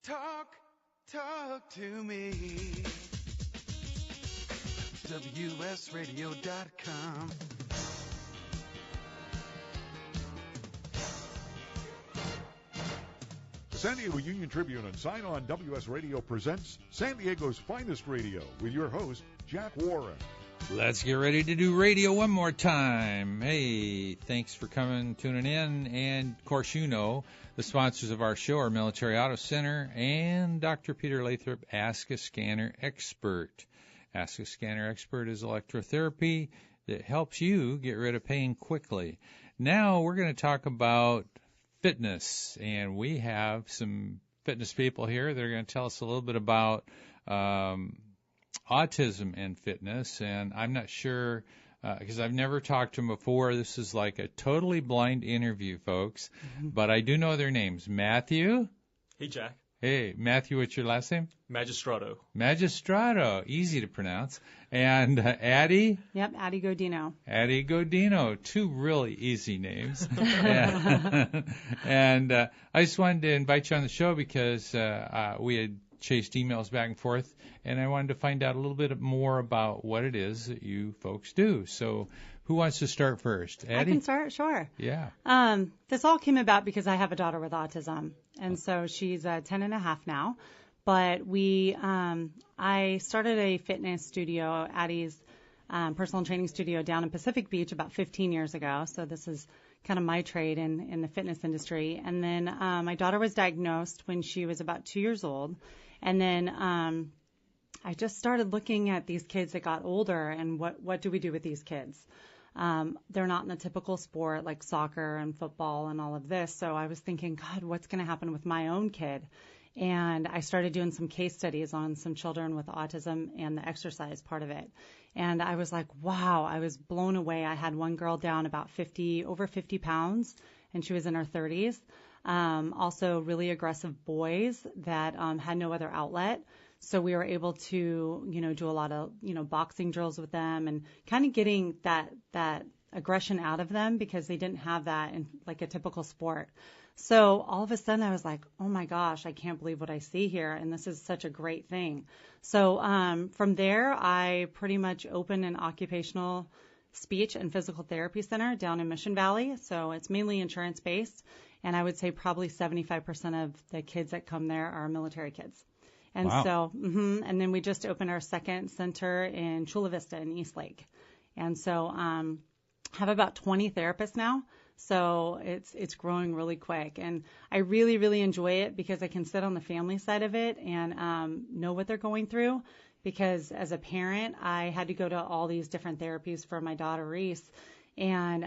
Talk to me. WSRadio.com. The San Diego Union Tribune and Sign On WS Radio presents San Diego's Finest Radio with your host, Jack Warren. Let's get ready to do radio one more time. Hey, thanks for tuning in. And, of course, you know the sponsors of our show are Military Auto Center and Dr. Peter Lathrop, Ask a Scanner Expert. Ask a Scanner Expert is electrotherapy that helps you get rid of pain quickly. Now we're going to talk about fitness, and we have some fitness people here that are going to tell us a little bit about autism and fitness, and I'm not sure because I've never talked to them before. This is like a totally blind interview, folks, but I do know their names. Matthew. Hey, Jack. Hey, Matthew, what's your last name? Magistrato. Magistrato, easy to pronounce. And Addie? Yep, Addie Godino. Addie Godino, two really easy names. and I just wanted to invite you on the show because we had chased emails back and forth, and I wanted to find out a little bit more about what it is that you folks do. So who wants to start first? Addie? I can start, sure. Yeah. This all came about because I have a daughter with autism, and so she's 10 and a half now. But I started a fitness studio, Addie's personal training studio down in Pacific Beach about 15 years ago. So this is kind of my trade in the fitness industry. And then my daughter was diagnosed when she was about 2 years old. And then I just started looking at these kids that got older and what do we do with these kids? They're not in a typical sport like soccer and football and all of this. So I was thinking, God, what's going to happen with my own kid? And I started doing some case studies on some children with autism and the exercise part of it. And I was like, wow, I was blown away. I had one girl down about over 50 pounds, and she was in her 30s. Also really aggressive boys that had no other outlet. So we were able to, do a lot of, boxing drills with them and kind of getting that aggression out of them because they didn't have that in like a typical sport. So all of a sudden I was like, oh my gosh, I can't believe what I see here. And this is such a great thing. So from there, I pretty much opened an occupational speech and physical therapy center down in Mission Valley. So it's mainly insurance based. And I would say probably 75% of the kids that come there are military kids. And wow. So, and then we just opened our second center in Chula Vista in East Lake. And so, have about 20 therapists now. So it's growing really quick. And I really, really enjoy it because I can sit on the family side of it and, know what they're going through. Because as a parent, I had to go to all these different therapies for my daughter Reese. And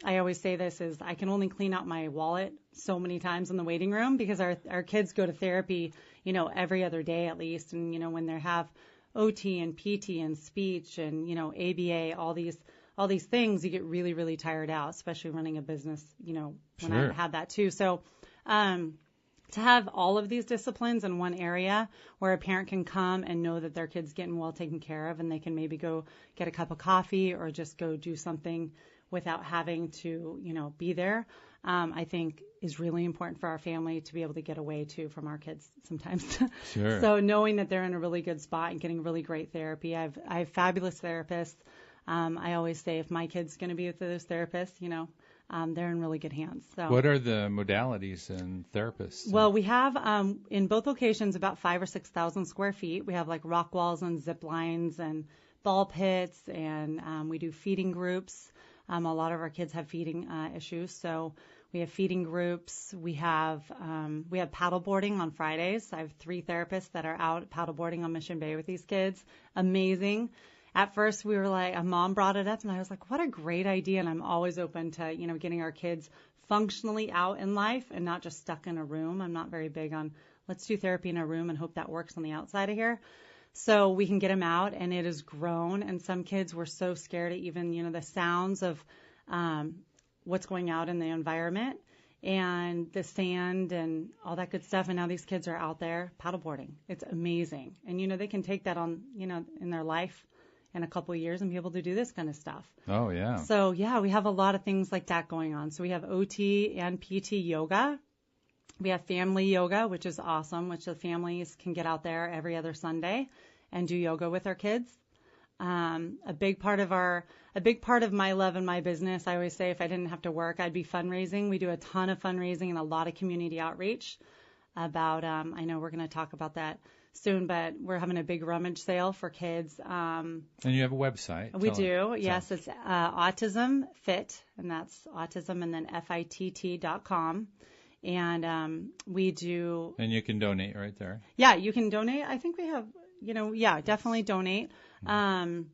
I always say this is I can only clean out my wallet so many times in the waiting room because our kids go to therapy, every other day at least. And, when they have OT and PT and speech and, ABA, all these things, you get really, really tired out, especially running a business, when Sure. I had that too. So to have all of these disciplines in one area where a parent can come and know that their kid's getting well taken care of and they can maybe go get a cup of coffee or just go do something without having to, be there, I think is really important for our family to be able to get away too from our kids sometimes. Sure. So knowing that they're in a really good spot and getting really great therapy. I have fabulous therapists. I always say if my kid's going to be with those therapists, they're in really good hands. So. What are the modalities and therapists? Well, we have in both locations about 5,000 or 6,000 square feet. We have like rock walls and zip lines and ball pits, and we do feeding groups. A lot of our kids have feeding issues, so we have feeding groups. We have paddleboarding on Fridays. I have 3 therapists that are out paddleboarding on Mission Bay with these kids. Amazing. At first, we were like, a mom brought it up, and I was like, what a great idea. And I'm always open to, getting our kids functionally out in life and not just stuck in a room. I'm not very big on let's do therapy in a room and hope that works on the outside of here. So we can get them out, and it has grown. And some kids were so scared of even, the sounds of what's going out in the environment and the sand and all that good stuff. And now these kids are out there paddleboarding. It's amazing. And, they can take that on, in their life in a couple of years and be able to do this kind of stuff. Oh, yeah. So, yeah, we have a lot of things like that going on. So we have OT and PT yoga. We have family yoga, which is awesome, which the families can get out there every other Sunday and do yoga with our kids. A big part of my love and my business, I always say if I didn't have to work, I'd be fundraising. We do a ton of fundraising and a lot of community outreach about, I know we're going to talk about that soon, but we're having a big rummage sale for kids. And you have a website. We do. Yes, it's Autism Fit, and that's autism and then FITT.com. And we do. And you can donate right there. Yeah, you can donate. I think we have, definitely donate. And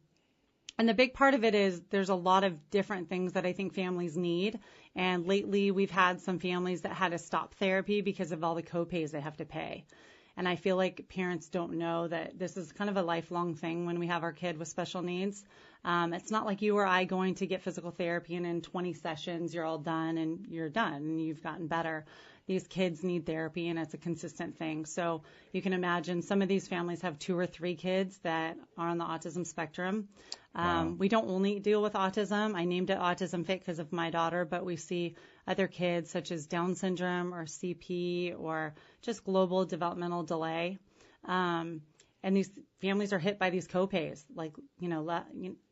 the big part of it is there's a lot of different things that I think families need. And lately we've had some families that had to stop therapy because of all the copays they have to pay. And I feel like parents don't know that this is kind of a lifelong thing when we have our kid with special needs. It's not like you or I going to get physical therapy and in 20 sessions you're all done and you're done and you've gotten better. These kids need therapy and it's a consistent thing. So you can imagine some of these families have 2 or 3 kids that are on the autism spectrum. Wow. We don't only deal with autism. I named it Autism Fit because of my daughter, but we see other kids such as Down syndrome or CP or just global developmental delay. And these families are hit by these copays, like,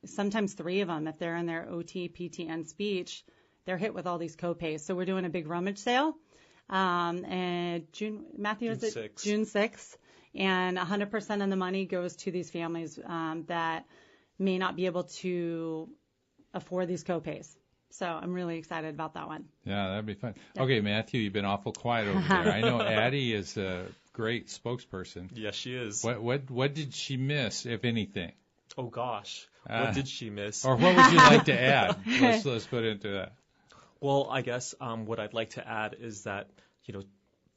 sometimes 3 of them, if they're in their OT, PT, and speech, they're hit with all these copays. So we're doing a big rummage sale. And June 6th, and 100% of the money goes to these families that may not be able to afford these copays. So I'm really excited about that one. Yeah, that'd be fun. Okay, Matthew, you've been awful quiet over there. I know Addie is a great spokesperson. Yes, she is. What did she miss, if anything? Oh gosh, what did she miss? Or what would you like to add? Let's put into that. Well, I guess what I'd like to add is that,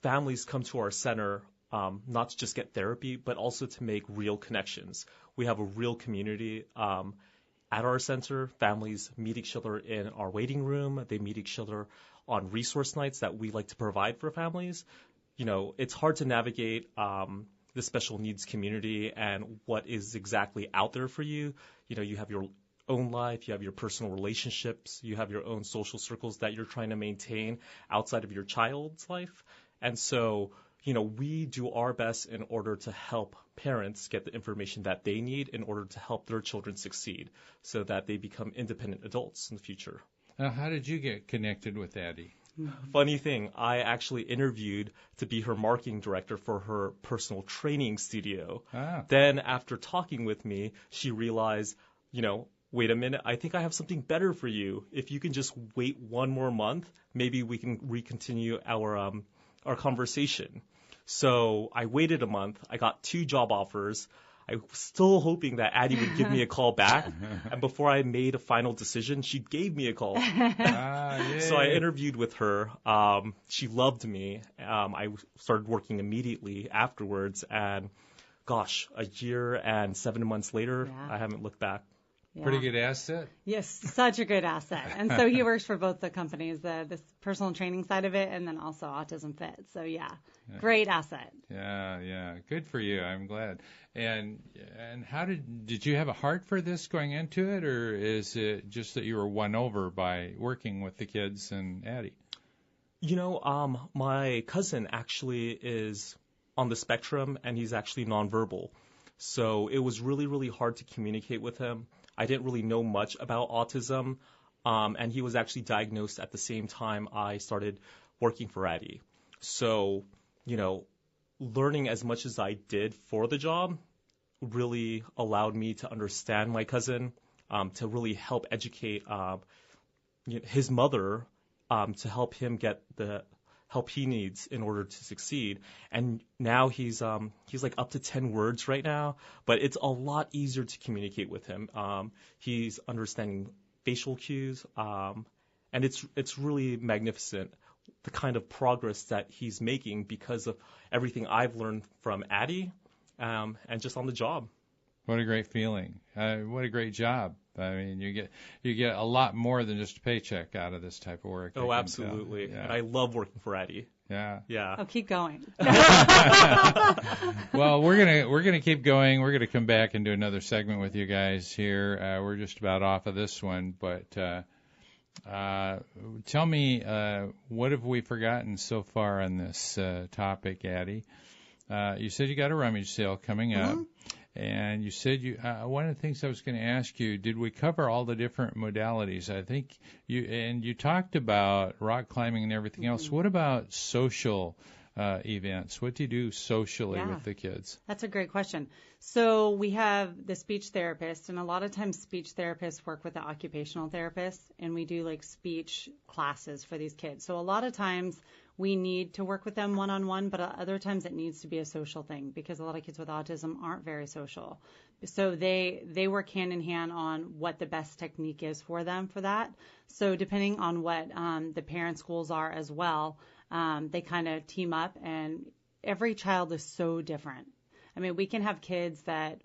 families come to our center not to just get therapy, but also to make real connections. We have a real community at our center. Families meet each other in our waiting room. They meet each other on resource nights that we like to provide for families. It's hard to navigate the special needs community and what is exactly out there for you. You have your own life, you have your personal relationships, you have your own social circles that you're trying to maintain outside of your child's life. And so, we do our best in order to help parents get the information that they need in order to help their children succeed so that they become independent adults in the future. Now, how did you get connected with Addie? Funny thing, I actually interviewed to be her marketing director for her personal training studio. Then after talking with me, she realized, wait a minute, I think I have something better for you. If you can just wait 1 more month, maybe we can recontinue our conversation. So I waited a month. I got 2 job offers. I was still hoping that Addie would give me a call back. And before I made a final decision, she gave me a call. So I interviewed with her. She loved me. I started working immediately afterwards. And gosh, a year and 7 months later, I haven't looked back. Yeah. Pretty good asset. Yes, such a good asset. And so he works for both the companies, this personal training side of it, and then also Autism Fit. So great asset. Yeah, good for you. I'm glad. And how did you have a heart for this going into it, or is it just that you were won over by working with the kids and Addie? My cousin actually is on the spectrum, and he's actually nonverbal. So it was really, really hard to communicate with him. I didn't really know much about autism, and he was actually diagnosed at the same time I started working for Addie. So, learning as much as I did for the job really allowed me to understand my cousin, to really help educate his mother, to help him get the help he needs in order to succeed. And now he's like up to 10 words right now, but it's a lot easier to communicate with him. He's understanding facial cues, and it's really magnificent, the kind of progress that he's making because of everything I've learned from Addie, and just on the job. What a great feeling. What a great job. I mean, you get a lot more than just a paycheck out of this type of work. Oh, absolutely. Yeah. And I love working for Addie. Yeah. Oh, keep going. Well, we're gonna keep going. We're gonna come back and do another segment with you guys here. We're just about off of this one, but Tell me, what have we forgotten so far on this topic, Addie? You said you got a rummage sale coming up, and you said one of the things I was going to ask you, did we cover all the different modalities? I think you talked about rock climbing and everything else. What about social events? What do you do socially with the kids? That's a great question. So we have the speech therapist, and a lot of times speech therapists work with the occupational therapist, and we do like speech classes for these kids. So a lot of times we need to work with them one-on-one, but other times it needs to be a social thing because a lot of kids with autism aren't very social. So they work hand in hand on what the best technique is for them for that. So depending on what the parents' goals are as well, they kind of team up, and every child is so different. I mean, we have kids that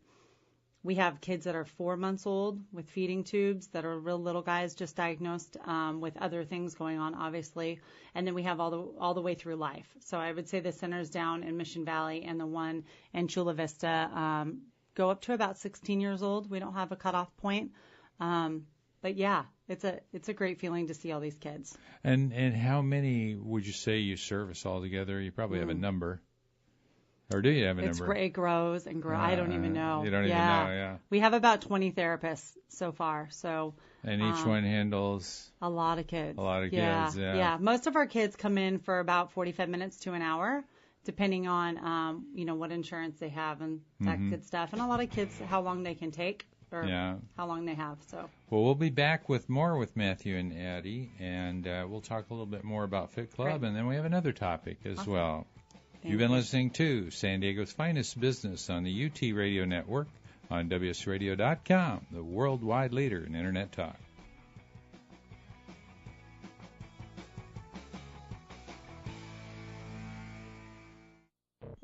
are 4 months old with feeding tubes that are real little guys just diagnosed with other things going on, obviously. And then we have all the way through life. So I would say the centers down in Mission Valley and the one in Chula Vista go up to about 16 years old. We don't have a cutoff point. But yeah, it's a great feeling to see all these kids. And how many would you say you service altogether? You probably have a number. Or do you have a number? It grows and grows. I don't even know. You don't even know, yeah. We have about 20 therapists so far. So. And each one handles? A lot of kids. Kids, yeah. Yeah. Most of our kids come in for about 45 minutes to an hour, depending on, what insurance they have and that good stuff. And a lot of kids, how long they can take or how long they have. So. Well, we'll be back with more with Matthew and Addie, and we'll talk a little bit more about Fit Club, and then we have another topic as well. You've been listening to San Diego's Finest Business on the UT Radio Network on WSRadio.com, the worldwide leader in Internet talk.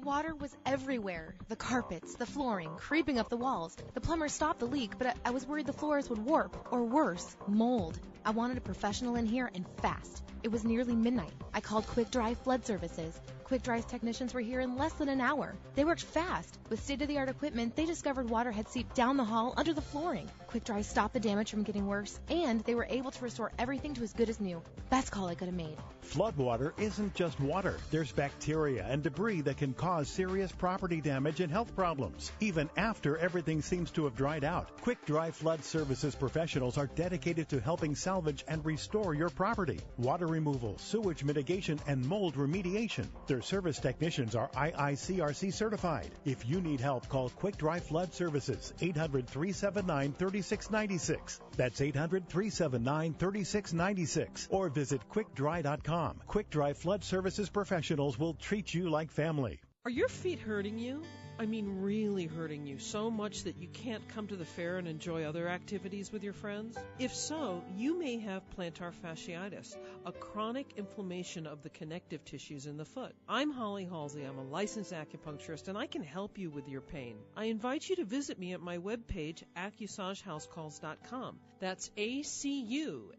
Water was everywhere. The carpets, the flooring, creeping up the walls. The plumber stopped the leak, but I was worried the floors would warp, or worse, mold. I wanted a professional in here and fast. It was nearly midnight. I called Quick Dry Flood Services. Quick Dry's technicians were here in less than an hour. They worked fast. With state-of-the-art equipment, they discovered water had seeped down the hall under the flooring. Quick Dry stopped the damage from getting worse, and they were able to restore everything to as good as new. Best call I could have made. Floodwater isn't just water. There's bacteria and debris that can cause serious property damage and health problems, even after everything seems to have dried out. Quick Dry Flood Services professionals are dedicated to helping salvage and restore your property. Water removal, sewage mitigation, and mold remediation. Their service technicians are IICRC certified. If you need help, call Quick Dry Flood Services, 800-379-3696. That's 800-379-3696. Or visit quickdry.com. Quick Dry Flood Services professionals will treat you like family. Are your feet hurting you? I mean really hurting you so much that you can't come to the fair and enjoy other activities with your friends? If so, you may have plantar fasciitis, a chronic inflammation of the connective tissues in the foot. I'm Holly Halsey. I'm a licensed acupuncturist, and I can help you with your pain. I invite you to visit me at my webpage, AccuSageHouseCalls.com. That's ACUSSAGE,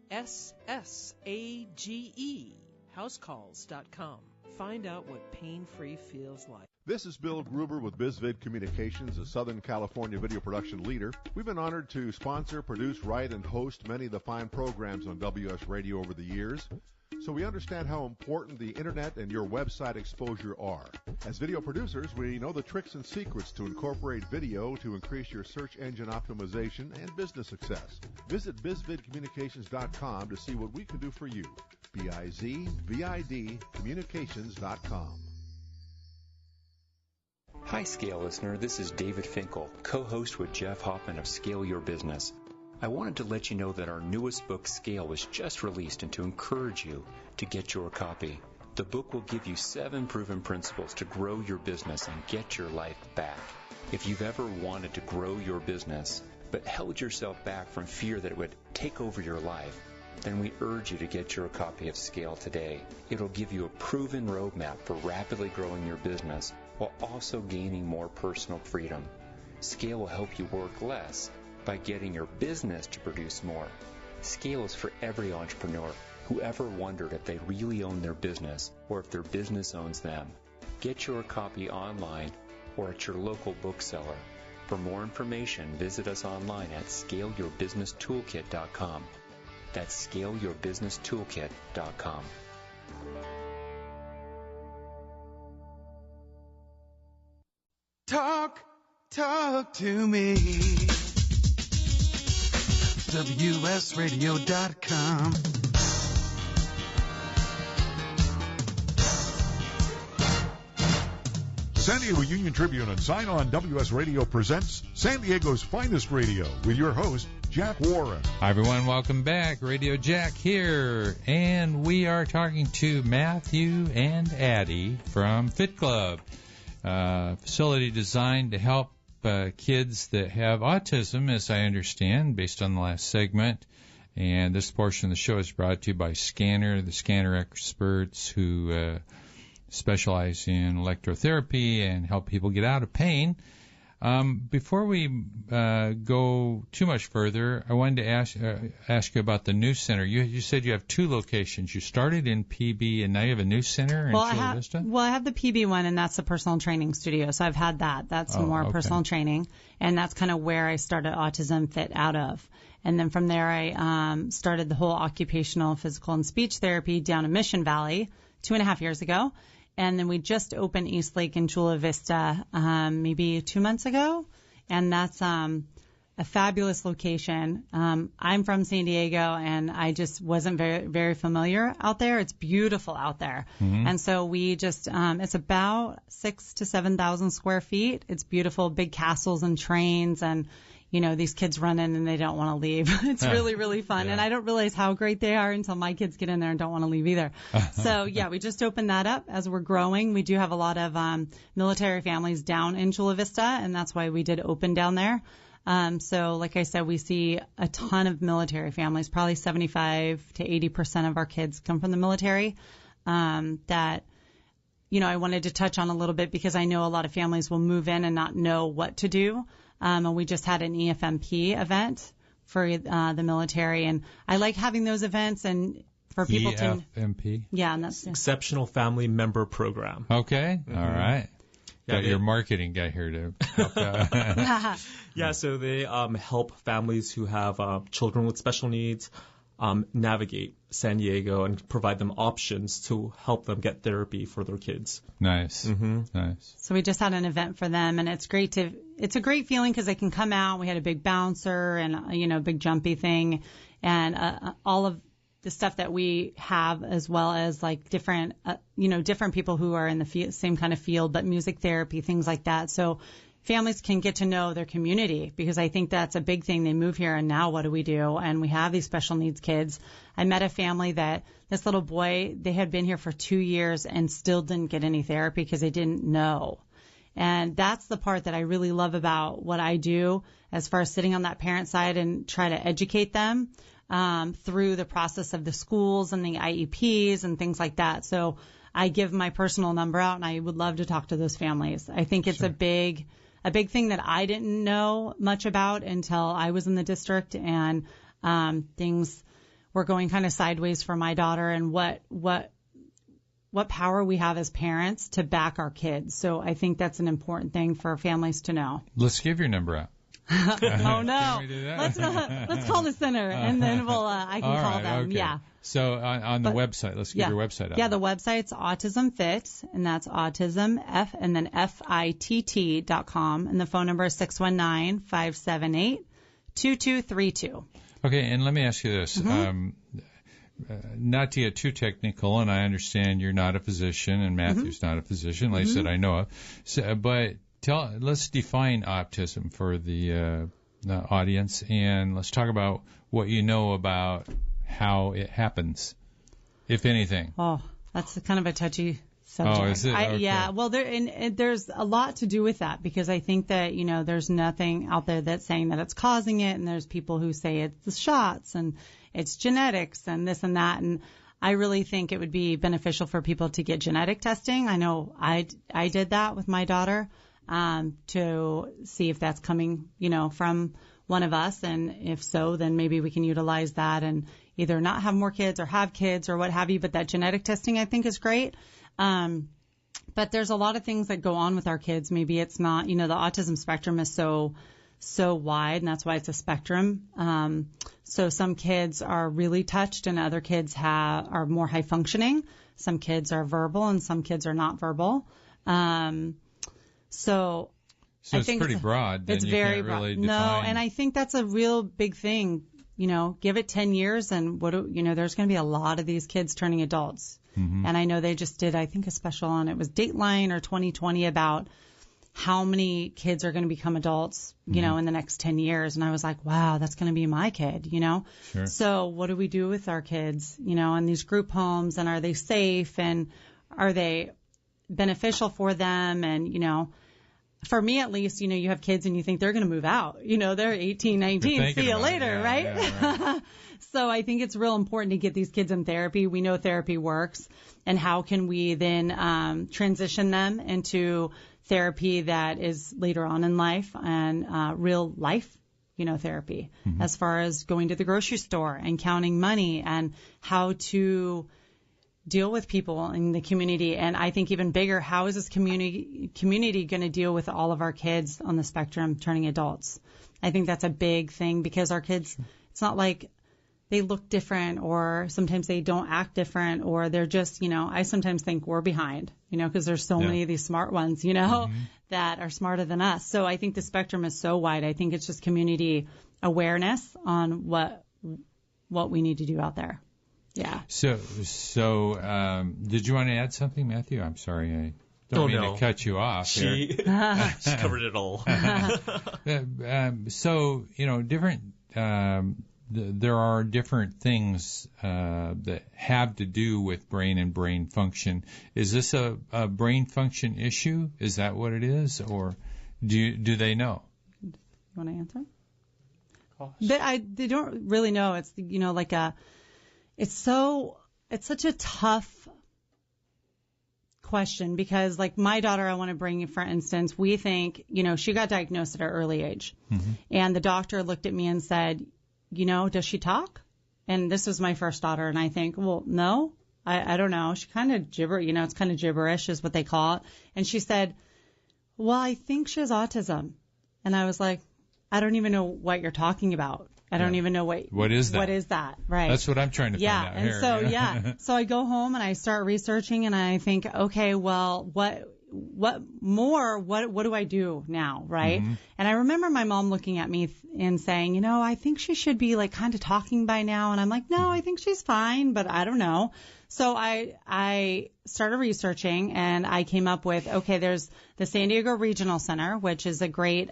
housecalls.com. Find out what pain-free feels like. This is Bill Gruber with BizVid Communications, a Southern California video production leader. We've been honored to sponsor, produce, write, and host many of the fine programs on WS Radio over the years. So we understand how important the internet and your website exposure are. As video producers, we know the tricks and secrets to incorporate video to increase your search engine optimization and business success. Visit bizvidcommunications.com to see what we can do for you. BIZVID communications.com. Hi, Scale listener. This is David Finkel, co-host with Jeff Hoffman of Scale Your Business. I wanted to let you know that our newest book, Scale, was just released and to encourage you to get your copy. The book will give you 7 proven principles to grow your business and get your life back. If you've ever wanted to grow your business, but held yourself back from fear that it would take over your life, then we urge you to get your copy of Scale today. It'll give you a proven roadmap for rapidly growing your business while also gaining more personal freedom. Scale will help you work less by getting your business to produce more. Scale is for every entrepreneur who ever wondered if they really own their business or if their business owns them. Get your copy online or at your local bookseller. For more information, visit us online at scaleyourbusinesstoolkit.com. That's ScaleYourBusinessToolkit.com. Talk to me. WSRadio.com. San Diego Union Tribune and Sign On WS Radio presents San Diego's Finest Radio with your host, Jack Warren. Hi, everyone. Welcome back. Radio Jack here. And we are talking to Matthew and Addie from Fit Club, a facility designed to help kids that have autism, as I understand, based on the last segment. And this portion of the show is brought to you by Scanner, the Scanner experts who specialize in electrotherapy and help people get out of pain. Before we go too much further, I wanted to ask you about the new center. You said you have two locations. You started in PB, and now you have a new center in Chula Vista? Well, I have the PB one, and that's the personal training studio. So I've had that. That's more personal training, and that's kind of where I started Autism Fit out of. And then from there, I started the whole occupational, physical, and speech therapy down in Mission Valley 2.5 years ago. And then we just opened East Lake in Chula Vista maybe 2 months ago. And that's a fabulous location. I'm from San Diego, and I just wasn't very, very familiar out there. It's beautiful out there. Mm-hmm. And so we just, it's about 6,000 to 7,000 square feet. It's beautiful, big castles and trains, and you know, these kids run in and they don't want to leave. It's really, really fun. Yeah. And I don't realize how great they are until my kids get in there and don't want to leave either. So, yeah, we just opened that up as we're growing. We do have a lot of military families down in Chula Vista, and that's why we did open down there. So, like I said, we see a ton of military families. Probably 75 to 80% of our kids come from the military. That, you know, I wanted to touch on a little bit because I know a lot of families will move in and not know what to do. And we just had an EFMP event for the military, and I like having those events and for people to EFMP. Yeah, and that's Exceptional Family Member Program. Okay, all right. Got your marketing guy here to help out. Yeah, so they help families who have children with special needs navigate San Diego and provide them options to help them get therapy for their kids. Nice. Mm-hmm. Nice. So we just had an event for them, and it's a great feeling because they can come out. We had a big bouncer and, you know, big jumpy thing, and all of the stuff that we have, as well as like different people who are in the same kind of field, but music therapy, things like that. So families can get to know their community, because I think that's a big thing. They move here, and now what do we do? And we have these special needs kids. I met a family that this little boy, they had been here for 2 years and still didn't get any therapy because they didn't know. And that's the part that I really love about what I do, as far as sitting on that parent side and try to educate them through the process of the schools and the IEPs and things like that. So I give my personal number out, and I would love to talk to those families. I think it's a big thing that I didn't know much about until I was in the district, and things were going kind of sideways for my daughter, and what power we have as parents to back our kids. So I think that's an important thing for families to know. Let's give your number out. Oh no! Can we do that? Let's call the center, and then I can call them. Okay. Yeah. So on the website, let's give your website out. Yeah, the website's Autism Fit, and that's autism and then FITT.com, and the phone number is 619-578-2232. Okay, and let me ask you this. Mm-hmm. Not to get too technical, and I understand you're not a physician, and Matthew's not a physician, like I said, I know of. So, but let's define autism for the audience, and let's talk about what you know about how it happens, if anything. Oh, that's kind of a touchy subject. Oh, is it? Okay. Yeah, well, there's a lot to do with that, because I think that, you know, there's nothing out there that's saying that it's causing it, and there's people who say it's the shots and it's genetics and this and that, and I really think it would be beneficial for people to get genetic testing. I know I did that with my daughter to see if that's coming, you know, from one of us, and if so, then maybe we can utilize that and either not have more kids or have kids or what have you. But that genetic testing, I think, is great. But there's a lot of things that go on with our kids. Maybe it's not, you know, the autism spectrum is so so wide, and that's why it's a spectrum. So some kids are really touched, and other kids are more high functioning. Some kids are verbal, and some kids are not verbal. So it's pretty broad. Then it's you very can't really broad. define. No, and I think that's a real big thing. Give it 10 years, and there's going to be a lot of these kids turning adults. Mm-hmm. And I know they just did, I think, a special on it was Dateline or 2020 about how many kids are going to become adults, in the next 10 years. And I was like, wow, that's going to be my kid, Sure. So what do we do with our kids, in these group homes, and are they safe, and are they beneficial for them? And, for me at least, you have kids and you think they're going to move out. They're 18, 19, see you later, right? Yeah, right. So I think it's real important to get these kids in therapy. We know therapy works. And how can we then transition them into therapy that is later on in life and real life, therapy, as far as going to the grocery store and counting money and how to deal with people in the community. And I think even bigger, how is this community going to deal with all of our kids on the spectrum turning adults? I think that's a big thing because our kids, it's not like they look different or sometimes they don't act different or they're just, I sometimes think we're behind, because there's so many of these smart ones, that are smarter than us. So I think the spectrum is so wide. I think it's just community awareness on what we need to do out there. Yeah. So, did you want to add something, Matthew? I'm sorry, I don't mean to cut you off. She covered it all. So, different. There are different things that have to do with brain and brain function. Is this a brain function issue? Is that what it is, or do they know? You want to answer? They don't really know. It's It's such a tough question because, like, my daughter, I want to bring, for instance, we think, she got diagnosed at an early age. Mm-hmm. And the doctor looked at me and said, does she talk? And this was my first daughter. And I think, well, no, I don't know. She kind of it's kind of gibberish is what they call it. And she said, well, I think she has autism. And I was like, I don't even know what you're talking about. I don't even know what is that? What is that? Right. That's what I'm trying to find out and here. So, So I go home and I start researching and I think, okay, well, what do I do now? Right. Mm-hmm. And I remember my mom looking at me and saying, I think she should be like kind of talking by now. And I'm like, no, I think she's fine, but I don't know. So I started researching and I came up with, okay, there's the San Diego Regional Center, which is a great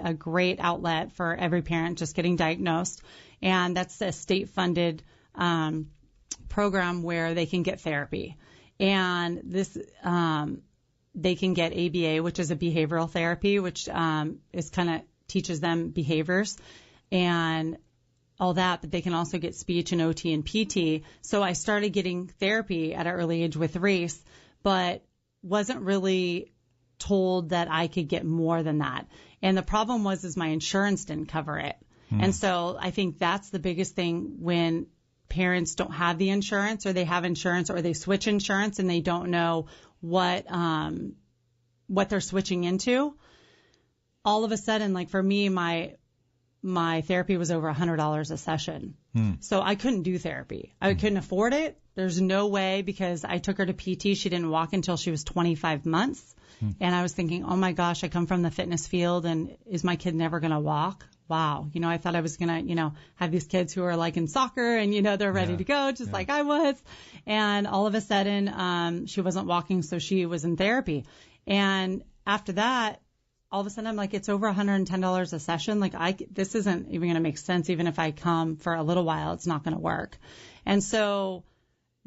outlet for every parent just getting diagnosed. And that's a state-funded program where they can get therapy. And this they can get ABA, which is a behavioral therapy, which is kind of teaches them behaviors and all that. But they can also get speech and OT and PT. So I started getting therapy at an early age with Reese, but wasn't really told that I could get more than that. And the problem is my insurance didn't cover it. And so I think that's the biggest thing when parents don't have the insurance or they have insurance or they switch insurance and they don't know what they're switching into. All of a sudden, like for me, my therapy was over $100 a session. So I couldn't do therapy. I couldn't afford it. There's no way because I took her to PT. She didn't walk until she was 25 months. And I was thinking, oh my gosh, I come from the fitness field and is my kid never going to walk? Wow. I thought I was going to, have these kids who are like in soccer and, they're ready to go just like I was. And all of a sudden, she wasn't walking. So she was in therapy. And after that, all of a sudden I'm like, it's over $110 a session. Like this isn't even going to make sense. Even if I come for a little while, it's not going to work. And so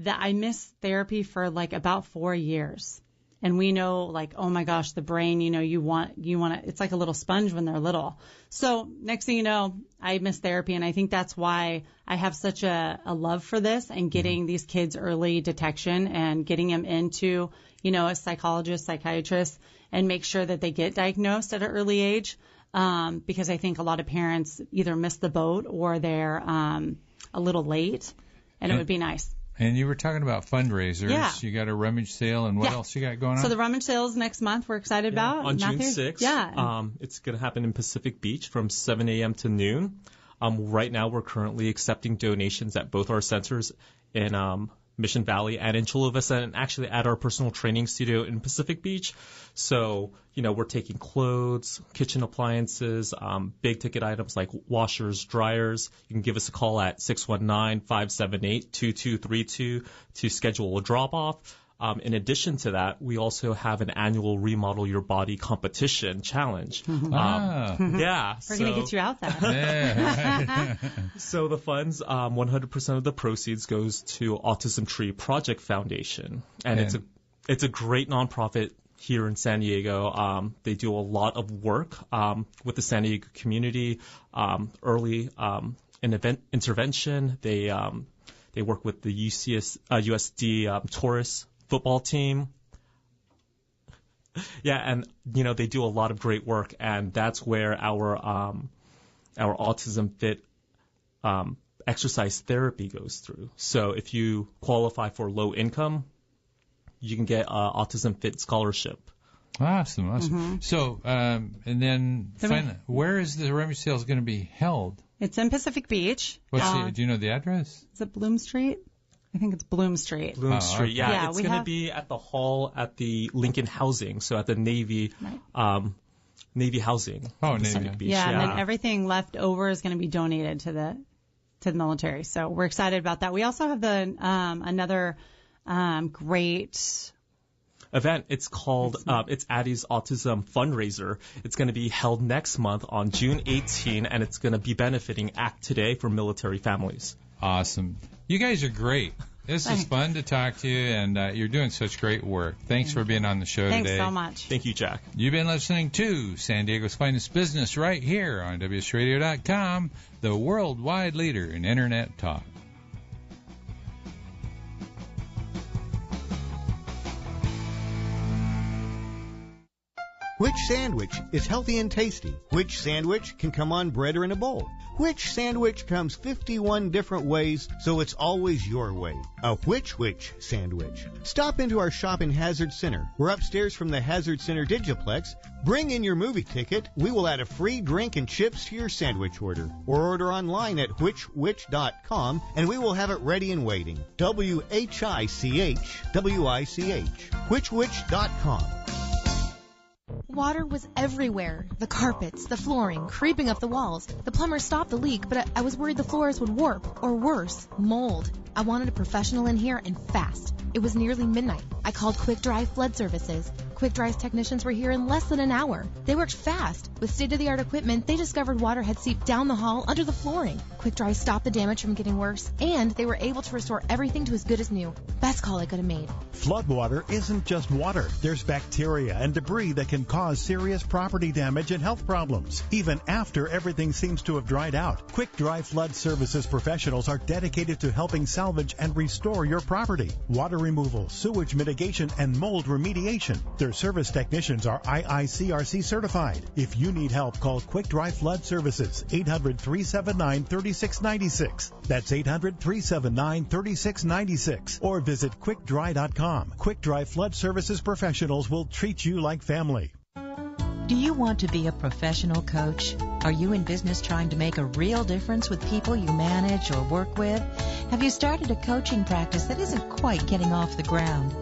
I missed therapy for like about 4 years. And we know, like, oh my gosh, the brain, you want to, it's like a little sponge when they're little. So next thing you know, I miss therapy. And I think that's why I have such a love for this and getting these kids early detection and getting them into, a psychologist, psychiatrist, and make sure that they get diagnosed at an early age. Because I think a lot of parents either miss the boat or they're a little late. And it would be nice. And you were talking about fundraisers. Yeah. You got a rummage sale, and what else you got going on? So the rummage sale is next month. We're excited about. On Matthew? June 6th. Yeah. It's going to happen in Pacific Beach from 7 a.m. to noon. Right now, we're currently accepting donations at both our centers in Mission Valley and in Chula Vista, and actually at our personal training studio in Pacific Beach. So, we're taking clothes, kitchen appliances, big ticket items like washers, dryers. You can give us a call at 619-578-2232 to schedule a drop-off. In addition to that, we also have an annual Remodel Your Body competition challenge. We're going to get you out there. Yeah, right. So the funds, 100% of the proceeds goes to Autism Tree Project Foundation, and it's a great nonprofit here in San Diego. They do a lot of work with the San Diego community, early intervention. They work with the USD Taurus football team. Yeah, and they do a lot of great work, and that's where our Autism Fit exercise therapy goes through. So if you qualify for low income, you can get Autism Fit scholarship. Awesome. Mm-hmm. So, and then finally, where is the rummage sale going to be held? It's in Pacific Beach. Do you know the address? Is it Bloom Street? I think it's Bloom Street. Bloom Street, okay. yeah. It's going to be at the hall at the Lincoln Housing, so at the Navy Navy Housing. Oh, in Navy. Pacific Beach. Yeah, and then everything left over is going to be donated to the military. So we're excited about that. We also have the another great event. It's called it's Addie's Autism Fundraiser. It's going to be held next month on June 18, and it's going to be benefiting Act Today for military families. Awesome. You guys are great. This is fun to talk to you, and you're doing such great work. Thanks for being on the show today. Thanks so much. Thank you, Jack. You've been listening to San Diego's Finest Business right here on WSRadio.com, the worldwide leader in Internet talk. Which sandwich is healthy and tasty? Which sandwich can come on bread or in a bowl? Which sandwich comes 51 different ways, so it's always your way? A which sandwich. Stop into our shop in Hazard Center. We're upstairs from the Hazard Center Digiplex. Bring in your movie ticket. We will add a free drink and chips to your sandwich order. Or order online at which.com, and we will have it ready and waiting. WHICH, which.com. Water was everywhere. The carpets, the flooring, creeping up the walls. The plumber stopped the leak, but I was worried the floors would warp, or worse, mold. I wanted a professional in here and fast. It was nearly midnight. I called Quick Dry Flood Services. Quick Dry's technicians were here in less than an hour. They worked fast. With state-of-the-art equipment, they discovered water had seeped down the hall under the flooring. Quick Dry stopped the damage from getting worse, and they were able to restore everything to as good as new. Best call I could have made. Floodwater isn't just water. There's bacteria and debris that can cause serious property damage and health problems, even after everything seems to have dried out. Quick Dry Flood Services professionals are dedicated to helping salvage and restore your property. Water removal, sewage mitigation, and mold remediation. Their service technicians are IICRC certified. If you need help, call Quick Dry Flood Services, 800-379-3696. That's 800-379-3696. Or visit quickdry.com. Quick Dry Flood Services professionals will treat you like family. Do you want to be a professional coach? Are you in business trying to make a real difference with people you manage or work with? Have you started a coaching practice that isn't quite getting off the ground?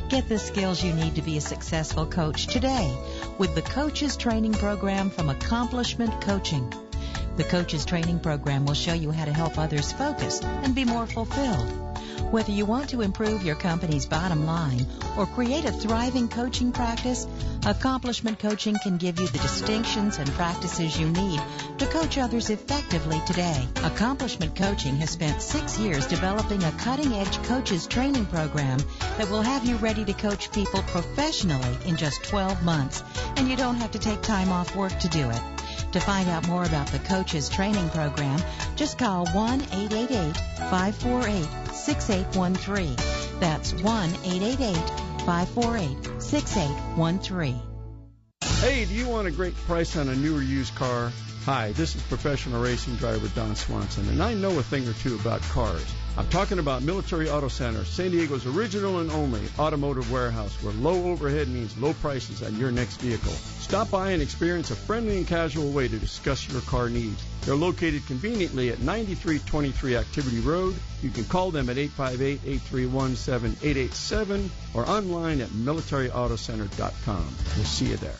Get the skills you need to be a successful coach today with the Coaches Training Program from Accomplishment Coaching. The Coaches Training Program will show you how to help others focus and be more fulfilled. Whether you want to improve your company's bottom line or create a thriving coaching practice, Accomplishment Coaching can give you the distinctions and practices you need to coach others effectively today. Accomplishment Coaching has spent 6 years developing a cutting-edge coaches training program that will have you ready to coach people professionally in just 12 months, and you don't have to take time off work to do it. To find out more about the Coaches Training Program, just call 1-888-548-6813. That's 1-888-548-6813. Hey, do you want a great price on a new or used car? Hi, this is professional racing driver Don Swanson, and I know a thing or two about cars. I'm talking about Military Auto Center, San Diego's original and only automotive warehouse where low overhead means low prices on your next vehicle. Stop by and experience a friendly and casual way to discuss your car needs. They're located conveniently at 9323 Activity Road. You can call them at 858-831-7887 or online at militaryautocenter.com. We'll see you there.